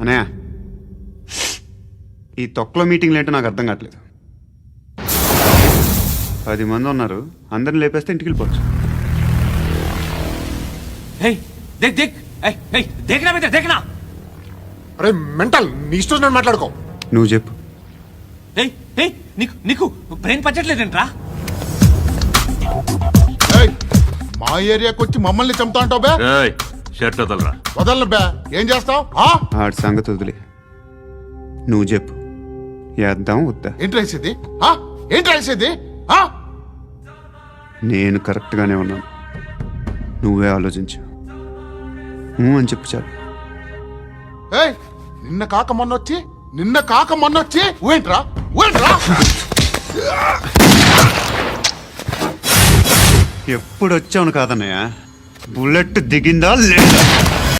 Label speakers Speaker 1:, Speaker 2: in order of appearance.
Speaker 1: అనయా ఈ తొక్కలో మీటింగ్లు ఏంటో నాకు అర్థం కావట్లేదు. 10 మంది ఉన్నారు, అందరిని లేపేస్తే ఇంటికి వెళ్ళిపోవచ్చు.
Speaker 2: అరే మెంటల్, నీ ఇష్టం మాట్లాడుకో.
Speaker 1: నువ్వు చెప్పు.
Speaker 3: నీకు బ్రెయిన్ పచ్చట్లేదంట్రా?
Speaker 4: మా ఏరియాకి వచ్చి మమ్మల్ని చంపుతా అంటావు బే?
Speaker 5: షర్ట్ వదలరా.
Speaker 4: వదలను బే. ఏం చేస్తావు?
Speaker 1: ఆడి సంగతి వదిలే, నువ్వు చెప్పు. వేద్దాం వద్దా?
Speaker 4: ఏంటి రాసేది? ఏంటి రాసేది?
Speaker 1: నేను కరెక్ట్గానే ఉన్నాను, నువ్వే ఆలోచించు. అని చెప్పు చాలు.
Speaker 4: నిన్న కాక మొన్నొచ్చి ఊయంట్రా.
Speaker 1: ఎప్పుడు వచ్చావును కాదన్నయ్య, బుల్లెట్ దిగిందా లేదా?